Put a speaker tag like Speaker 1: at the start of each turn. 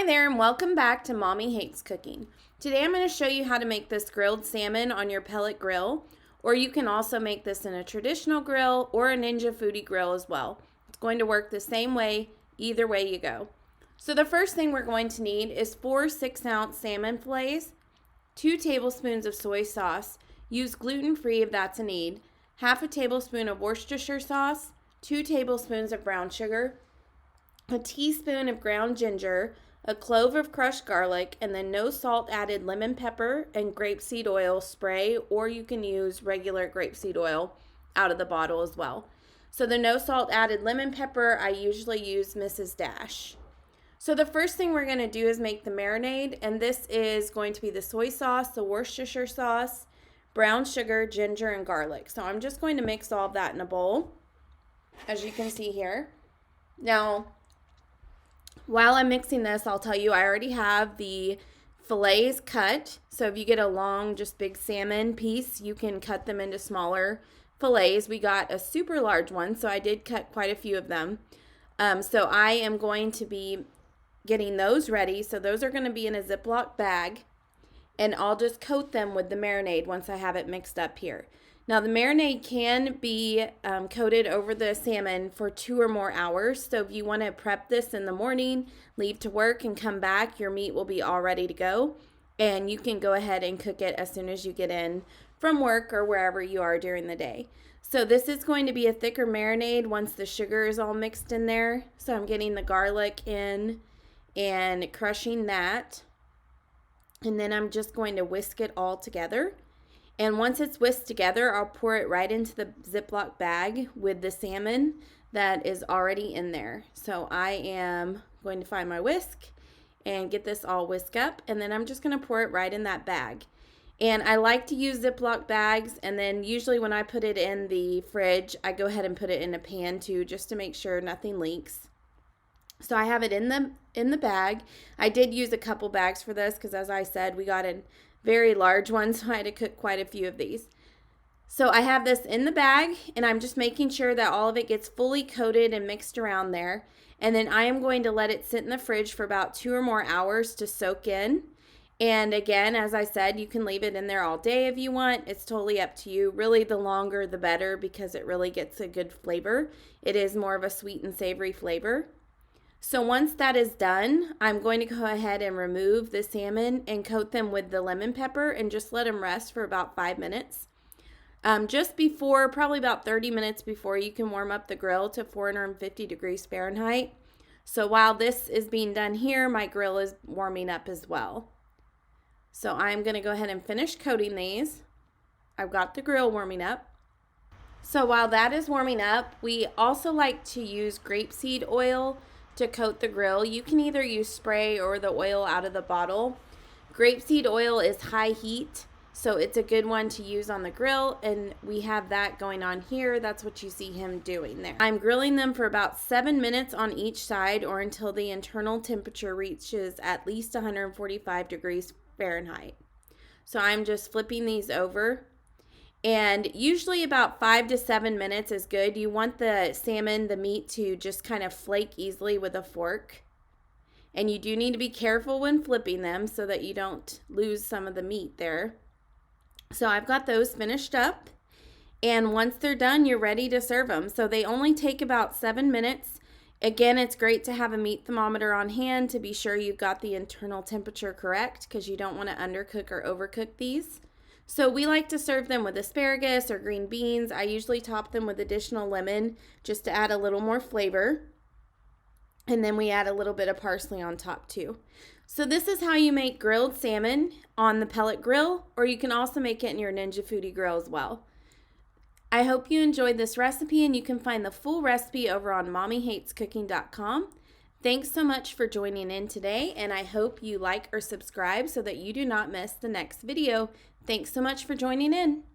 Speaker 1: there and welcome back to Mommy Hates Cooking. Today I'm going to show you how to make this grilled salmon on your pellet grill, or you can also make this in a traditional grill or a Ninja Foodi Grill as well. It's going to work the same way, either way you go. So the first thing we're going to need is 4 6-ounce salmon fillets, 2 tablespoons of soy sauce, use gluten-free if that's a need, half a tablespoon of Worcestershire sauce, 2 tablespoons of brown sugar, a teaspoon of ground ginger, a clove of crushed garlic, and then no salt added lemon pepper and grapeseed oil spray, or you can use regular grapeseed oil out of the bottle as well. So the no salt added lemon pepper, I usually use Mrs. Dash. So the first thing we're going to do is make the marinade, and this is going to be the soy sauce, the Worcestershire sauce, brown sugar, ginger, and garlic. So I'm just going to mix all of that in a bowl, as you can see here. Now, while I'm mixing this, I'll tell you I already have the fillets cut. So if you get a long, just big salmon piece, you can cut them into smaller fillets. We got a super large one, so I did cut quite a few of them. So I am going to be getting those ready. So those are going to be in a Ziploc bag, and I'll just coat them with the marinade once I have it mixed up here. Now the marinade can be coated over the salmon for 2 or more hours. So if you want to prep this in the morning, leave to work and come back, your meat will be all ready to go. And you can go ahead and cook it as soon as you get in from work or wherever you are during the day. So this is going to be a thicker marinade once the sugar is all mixed in there. So I'm getting the garlic in and crushing that. And then I'm just going to whisk it all together. And once it's whisked together, I'll pour it right into the Ziploc bag with the salmon that is already in there. So I am going to find my whisk and get this all whisked up, and then I'm just going to pour it right in that bag. And I like to use Ziploc bags, and then usually when I put it in the fridge, I go ahead and put it in a pan too, just to make sure nothing leaks. So I have it in the bag. I did use a couple bags for this because, as I said, we got a very large one, so I had to cook quite a few of these. So I have this in the bag, and I'm just making sure that all of it gets fully coated and mixed around there. And then I am going to let it sit in the fridge for about 2 or more hours to soak in. And again, as I said, you can leave it in there all day if you want. It's totally up to you. Really, the longer the better because it really gets a good flavor. It is more of a sweet and savory flavor. So once that is done, I'm going to go ahead and remove the salmon and coat them with the lemon pepper and just let them rest for about 5 minutes. Just before, probably about 30 minutes before, you can warm up the grill to 450 degrees Fahrenheit. So while this is being done here, my grill is warming up as well. So I'm going to go ahead and finish coating these. I've got the grill warming up. So while that is warming up, we also like to use grapeseed oil to coat the grill. You can either use spray or the oil out of the bottle. Grapeseed oil is high heat, so it's a good one to use on the grill, and we have that going on here. That's what you see him doing there. I'm grilling them for about 7 minutes on each side, or until the internal temperature reaches at least 145 degrees Fahrenheit. So I'm just flipping these over. And usually about 5 to 7 minutes is good. You want the salmon, the meat, to just kind of flake easily with a fork. And you do need to be careful when flipping them so that you don't lose some of the meat there. So I've got those finished up. And once they're done, you're ready to serve them. So they only take about 7 minutes. Again, it's great to have a meat thermometer on hand to be sure you've got the internal temperature correct, because you don't want to undercook or overcook these. So we like to serve them with asparagus or green beans. I usually top them with additional lemon just to add a little more flavor. And then we add a little bit of parsley on top too. So this is how you make grilled salmon on the pellet grill, or you can also make it in your Ninja Foodi Grill as well. I hope you enjoyed this recipe, and you can find the full recipe over on mommyhatescooking.com. Thanks so much for joining in today, and I hope you like or subscribe so that you do not miss the next video. Thanks so much for joining in.